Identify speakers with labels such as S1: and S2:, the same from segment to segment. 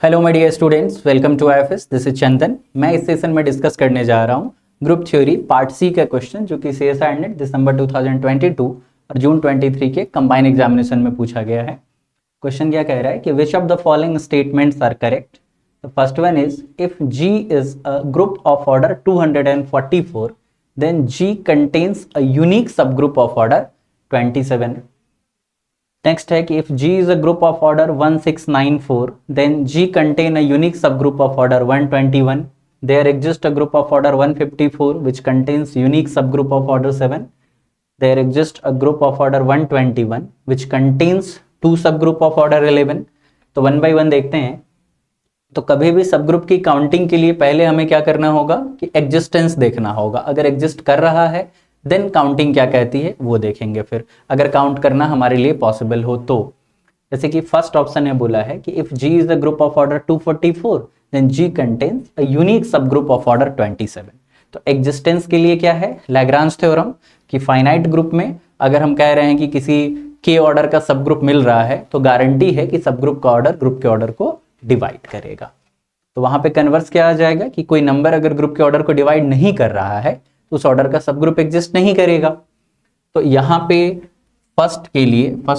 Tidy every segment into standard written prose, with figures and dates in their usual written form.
S1: Hello my dear students, welcome to IFS. This is Chandan. मैं इस session में discuss करने जा रहा हूँ ग्रुप थ्योरी पार्ट सी का क्वेश्चन, जो कि सीएसआई नेट दिसंबर 2022 और जून 23 के कंबाइन एग्जामिनेशन में पूछा गया है। क्वेश्चन क्या कह रहा है कि which of the following statements are correct. The first one is if G is a group of order 244, then G contains a unique subgroup of order 27। Next है कि if G is a group of order 1694, then G contain a unique subgroup of order 121. There exists a group of order 154 which contains unique subgroup of order 7. There exists a group of order 121 which contains two subgroup of order 11. तो one by one देखते हैं। तो कभी भी सब group की counting के लिए पहले हमें क्या करना होगा कि एग्जिस्टेंस देखना होगा। अगर एग्जिस्ट कर रहा है देन काउंटिंग क्या कहती है वो देखेंगे। फिर अगर काउंट करना हमारे लिए पॉसिबल हो तो, जैसे कि फर्स्ट ऑप्शन में बोला है कि if G is the group of order 244, then G contains a unique subgroup of order 27। तो एग्जिस्टेंस के लिए क्या है, लैग्रांज थ्योरम कि फाइनाइट ग्रुप में अगर हम कह रहे हैं कि किसी के ऑर्डर का सब ग्रुप मिल रहा है तो गारंटी है कि सब ग्रुप का ऑर्डर ग्रुप के ऑर्डर को डिवाइड करेगा। तो वहां पे कन्वर्स क्या आ जाएगा कि कोई नंबर अगर ग्रुप के ऑर्डर को डिवाइड नहीं कर रहा है तो उस ऑर्डर का सब ग्रुप एग्जिस्ट नहीं करेगा। तो यहाँ पे फर्स्ट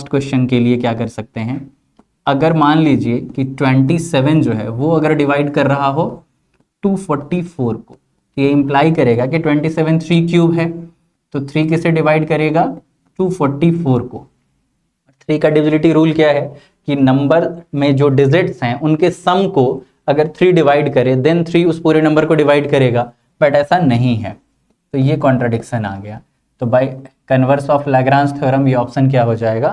S1: क्वेश्चन के लिए क्या कर सकते हैं, अगर मान लीजिए कि 27 जो है वो अगर डिवाइड कर रहा हो 244 को, तो ये इंप्लाई करेगा कि 27 3 क्यूब है, तो 3 किसे डिवाइड करेगा 244 को। 3 का डिविजिबिलिटी रूल क्या है कि नंबर में जो डिजिट्स हैं उनके सम को अगर 3 डिवाइड करे देन 3 उस पूरे नंबर को डिवाइड करेगा, बट ऐसा नहीं है। तो ये कॉन्ट्राडिक्शन आ गया। तो by converse of Lagrange theorem ये ऑप्शन क्या हो जाएगा,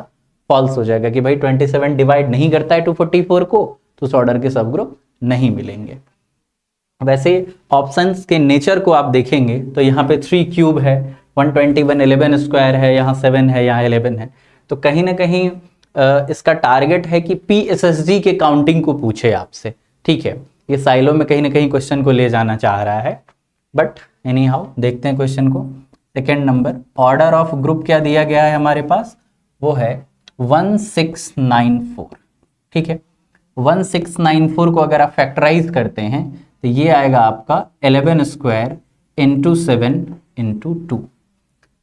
S1: फॉल्स हो जाएगा कि भाई 27 डिवाइड नहीं करता है 244 को, तो उस ऑर्डर के सब ग्रुप नहीं मिलेंगे। वैसे ऑप्शंस के नेचर को आप देखेंगे तो यहाँ पे 3 क्यूब है, 121 11 स्क्वायर है, यहाँ 7 है, यहाँ 11 है। तो कहीं ना कहीं इसका टारगेट है कि PSSG के काउंटिंग को पूछे आपसे। ठीक है, ये साइलो में कहीं ना कहीं क्वेश्चन को ले जाना चाह रहा है, बट एनी हाउ देखते हैं क्वेश्चन को। Second number, order of group क्या दिया गया है हमारे पास, वो है 1694। ठीक है, 1694 को अगर आप फैक्टराइज करते हैं तो ये आएगा आपका 11 स्क्वायर इंटू 7 इंटू 2।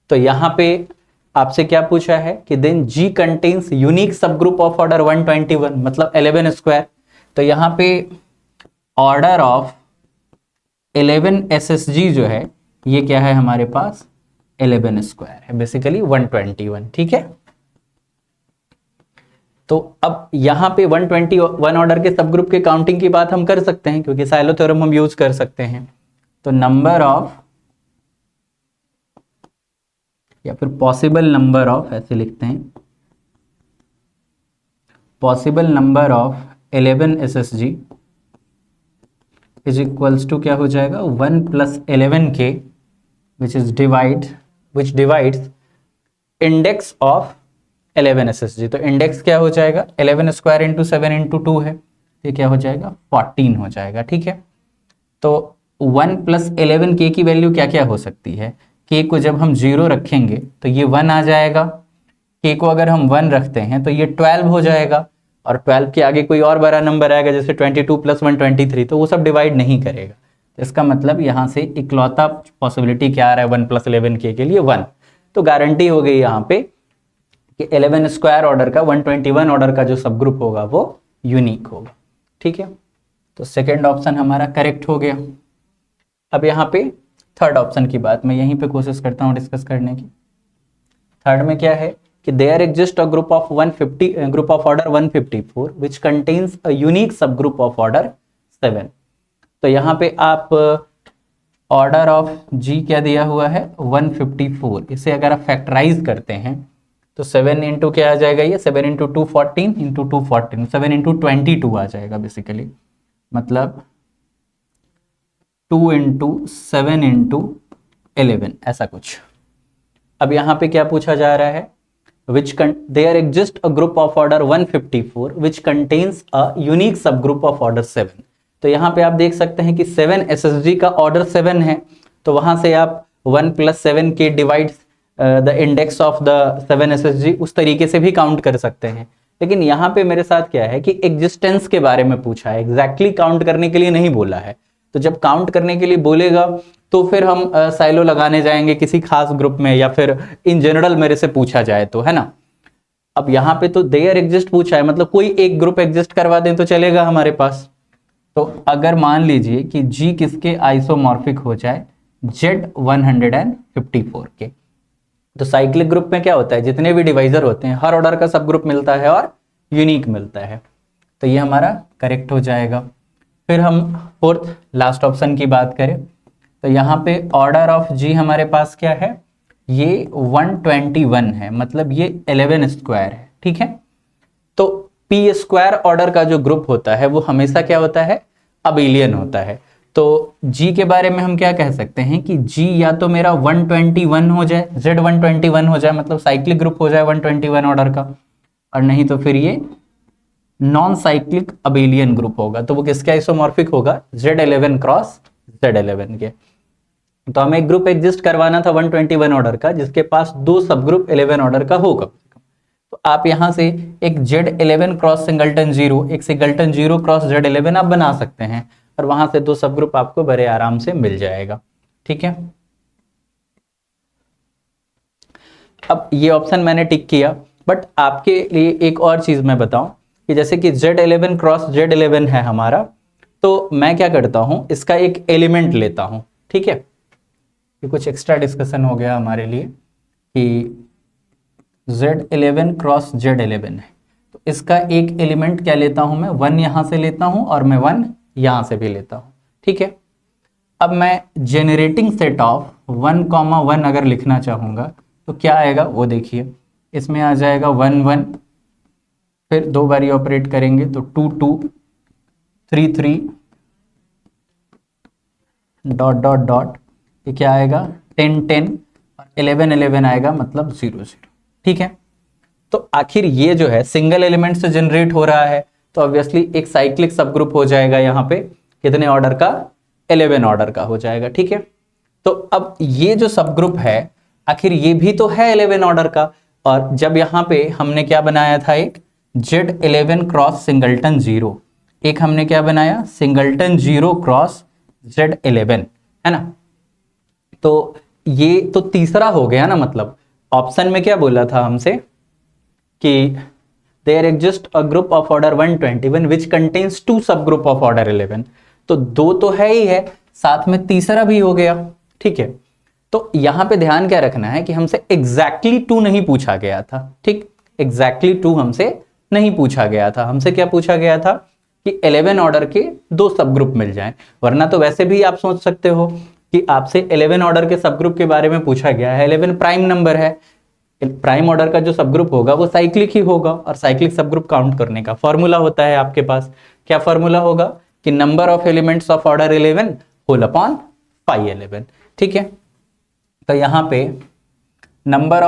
S1: तो यहाँ पे आपसे क्या पूछा है कि then G contains unique subgroup of order 121 मतलब 11 स्क्वायर। तो यहाँ पे ऑर्डर ऑफ 11 SSG जो है ये क्या है हमारे पास 11 स्क्वायर है, बेसिकली 121। ठीक है, तो अब यहाँ पे 121 ऑर्डर के सब ग्रुप के काउंटिंग की बात हम कर सकते हैं क्योंकि साइलो थ्योरम हम यूज कर सकते हैं। तो नंबर ऑफ या फिर पॉसिबल नंबर ऑफ, ऐसे लिखते हैं, possible number of 11 SSG is equals to क्या हो जाएगा 1 + 11k which divides index of 11 SSG। तो इंडेक्स क्या हो जाएगा 11 स्क्वायर इंटू 7 इंटू 2 है, ये क्या हो जाएगा 14 हो जाएगा। ठीक है, तो 1 + 11k की वैल्यू क्या क्या हो सकती है, k को जब हम 0 रखेंगे तो ये 1 आ जाएगा, k को अगर हम 1 रखते हैं तो ये 12 हो जाएगा, और 12 के आगे कोई और बड़ा नंबर आएगा जैसे 22 + 1 23, तो वो सब डिवाइड नहीं करेगा। तो इसका मतलब यहाँ से इकलौता पॉसिबिलिटी क्या आ रहा है 1 + 11k के लिए 1। तो गारंटी हो गई यहाँ पे कि 11 स्क्वायर ऑर्डर का 121 ऑर्डर का जो सब ग्रुप होगा वो यूनिक होगा। ठीक है, तो सेकेंड ऑप्शन हमारा करेक्ट हो गया। अब यहाँ पे थर्ड ऑप्शन की बात मैं यहीं पे कोशिश करता हूँ डिस्कस करने की। थर्ड में क्या है कि there exist a group of order 154 which contains a unique subgroup of order 7। तो यहाँ पे आप ऑर्डर ऑफ G क्या दिया हुआ है 154, इसे अगर आप फैक्टराइज करते हैं तो 7 इंटू क्या आ जाएगा, ये 7 इंटू 2 14 इंटू 2 14, 7 इंटू 22 आ जाएगा बेसिकली, मतलब 2 इंटू 7 इंटू 11 ऐसा कुछ। अब यहाँ पे क्या पूछा जा रहा है, there exists a group of order 154 which contains a unique subgroup of order 7। तो यहाँ पे आप देख सकते हैं कि 7 SSG का ऑर्डर 7 है, तो वहां से आप 1 + 7k divides the index of the 7 SSG उस तरीके से भी काउंट कर सकते हैं। लेकिन यहाँ पे मेरे साथ क्या है कि एग्जिस्टेंस के बारे में पूछा है, एग्जैक्टली काउंट करने के लिए नहीं बोला है। तो जब काउंट करने के लिए बोलेगा तो फिर हम साइलो लगाने जाएंगे किसी खास ग्रुप में, या फिर इन जनरल मेरे से पूछा जाए तो, है ना। अब यहाँ पे तो देयर एग्जिस्ट पूछा है, मतलब कोई एक ग्रुप एग्जिस्ट करवा दें तो चलेगा हमारे पास। तो अगर मान लीजिए कि G किसके आइसोमॉर्फिक हो जाए, Z154 के, तो साइक्लिक ग्रुप में क्या होता है, जितने भी डिवाइजर होते हैं हर ऑर्डर का सब ग्रुप मिलता है और यूनिक मिलता है। तो ये हमारा करेक्ट हो जाएगा। फिर हम फोर्थ लास्ट ऑप्शन की बात करें तो यहाँ पे ऑर्डर ऑफ G हमारे पास क्या है, ये 121 है, मतलब ये 11 स्क्वायर है, ठीक है। तो पी स्क्वायर ऑर्डर का जो ग्रुप होता है वो हमेशा क्या होता है, अबेलियन होता है। तो G के बारे में हम क्या कह सकते हैं कि G या तो मेरा 121 हो जाए, Z121 हो जाए, मतलब साइक्लिक ग्रुप हो जाए 121 ऑर्डर का, और नहीं तो फिर ये नॉन साइक्लिक अबेलियन ग्रुप होगा। तो वो किसके आइसोमॉर्फिक होगा, Z11 क्रॉस Z11 के। तो हमें एक ग्रुप एग्जिस्ट करवाना था 121 ऑर्डर का जिसके पास दो सब ग्रुप 11 ऑर्डर का होगा। तो आप यहां से एक Z11 क्रॉस सिंगलटन 0, एक सिंगलटन 0 क्रॉस Z11 आप बना सकते हैं, और वहां से दो सब ग्रुप आपको बड़े आराम से मिल जाएगा, ठीक है। अब ये ऑप्शन मैंने टिक किया, बट आपके लिए एक और चीज मैं बताऊं कि जैसे कि Z11 क्रॉस Z11 है हमारा, तो मैं क्या करता हूं, इसका एक एलिमेंट लेता हूं, ठीक है। ये कुछ एक्स्ट्रा डिस्कशन हो गया हमारे लिए कि Z11 क्रॉस Z11 है, तो इसका एक एलिमेंट क्या लेता हूं मैं, 1 यहां से लेता हूं और मैं 1 यहां से भी लेता हूं, ठीक है। अब मैं जेनरेटिंग सेट ऑफ 1,1 अगर लिखना चाहूंगा तो क्या आएगा वो देखिए, इसमें आ जाएगा 1 1, फिर दो बारी ऑपरेट करेंगे तो 2 2, 3 3, डॉट डॉट डॉट, ये क्या आएगा 10 10, और 11 11 आएगा, मतलब 0 0, ठीक है। तो आखिर ये जो है सिंगल एलिमेंट से जनरेट हो रहा है, तो ऑब्वियसली एक साइक्लिक सब ग्रुप हो जाएगा यहाँ पे, कितने ऑर्डर का, 11 ऑर्डर का हो जाएगा, ठीक है। तो अब ये जो सब ग्रुप है आखिर ये भी तो है 11 ऑर्डर का, और जब यहाँ पे हमने क्या बनाया था, एक Z11 क्रॉस सिंगलटन 0, एक हमने क्या बनाया, सिंगलटन 0 क्रॉस Z11, है ना। तो ये तो तीसरा हो गया ना, मतलब ऑप्शन में क्या बोला था हमसे कि there exist a group of order 121 which contains two subgroup of order 11, तो दो तो है ही है, साथ में तीसरा भी हो गया, ठीक है। तो यहां पे ध्यान क्या रखना है कि हमसे एग्जैक्टली 2 नहीं पूछा गया था, ठीक, एग्जैक्टली 2 हमसे नहीं पूछा गया था, हमसे क्या पूछा गया था कि 11 ऑर्डर के दो सब ग्रुप मिल जाएं। वरना तो वैसे भी आप सोच सकते हो कि आपसे 11 ऑर्डर के सब ग्रुप के बारे में पूछा गया है, 11 प्राइम नंबर है, प्राइम ऑर्डर का जो सब ग्रुप होगा वो साइक्लिक ही होगा, और साइक्लिक सब ग्रुप काउंट करने का फॉर्मूला होता है आपके पास, क्या फॉर्मूला होगा कि number of elements of order 11 whole upon pi 11, ठीक है। तो यहां पे number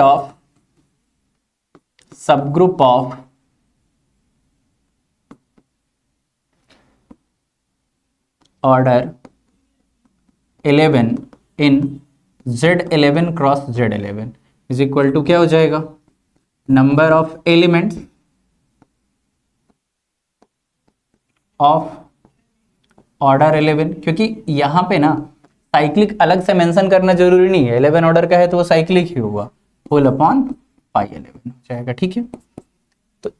S1: of subgroup of order 11 in Z11 cross Z11 is equal to क्या हो जाएगा, number of elements of order 11, क्योंकि यहां पे ना साइक्लिक अलग से मेंशन करना जरूरी नहीं है, 11 ऑर्डर का है तो वो साइक्लिक ही होगा, होल अपॉन पाई 11 हो जाएगा, ठीक है। तो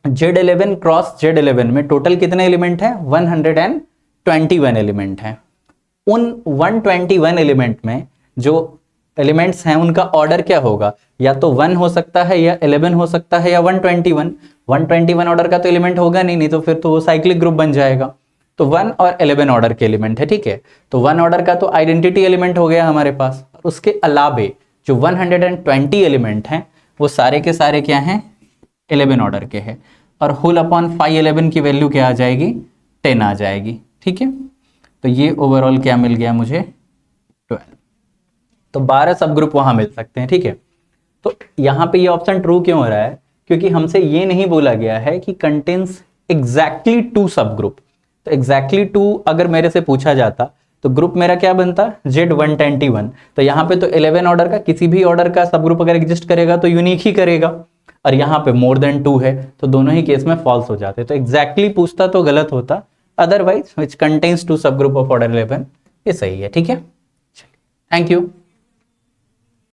S1: Z11 क्रॉस Z11 में टोटल कितने एलिमेंट है, 121 एलिमेंट है। उन 121 एलिमेंट में जो एलिमेंट्स हैं उनका ऑर्डर क्या होगा, या तो 1 हो सकता है, या 11 हो सकता है, या 121 ऑर्डर का तो एलिमेंट होगा नहीं तो फिर तो वो साइक्लिक ग्रुप बन जाएगा। तो 1 और 11 ऑर्डर के एलिमेंट है, ठीक है। तो 1 ऑर्डर का तो आइडेंटिटी एलिमेंट हो गया हमारे पास, उसके अलावे जो 120 एलिमेंट हैं वो सारे के सारे क्या हैं, 11 ऑर्डर के हैं, और होल अपॉन पाई 11 की वैल्यू क्या आ जाएगी, 10 आ जाएगी, ठीक है। तो ये ओवरऑल क्या मिल गया मुझे, 12। तो 12 सब ग्रुप वहां मिल सकते हैं, ठीक है। तो यहां पे ये ऑप्शन ट्रू क्यों हो रहा है, क्योंकि हमसे ये नहीं बोला गया है कि कंटेन्स एग्जैक्टली 2 सब ग्रुप। तो एग्जैक्टली 2 अगर मेरे से पूछा जाता तो ग्रुप मेरा क्या बनता, Z121। तो यहाँ पे तो 11 ऑर्डर का किसी भी ऑर्डर का सब ग्रुप अगर एग्जिस्ट करेगा तो यूनिक ही करेगा। और यहाँ पे मोर देन 2 है, तो दोनों ही केस में फॉल्स हो जाते। तो एग्जैक्टली पूछता तो गलत होता, अदरवाइज विच कंटेन्स 2 सब ग्रुप ऑफ ऑर्डर 11 ये सही है। ठीक है, थैंक यू।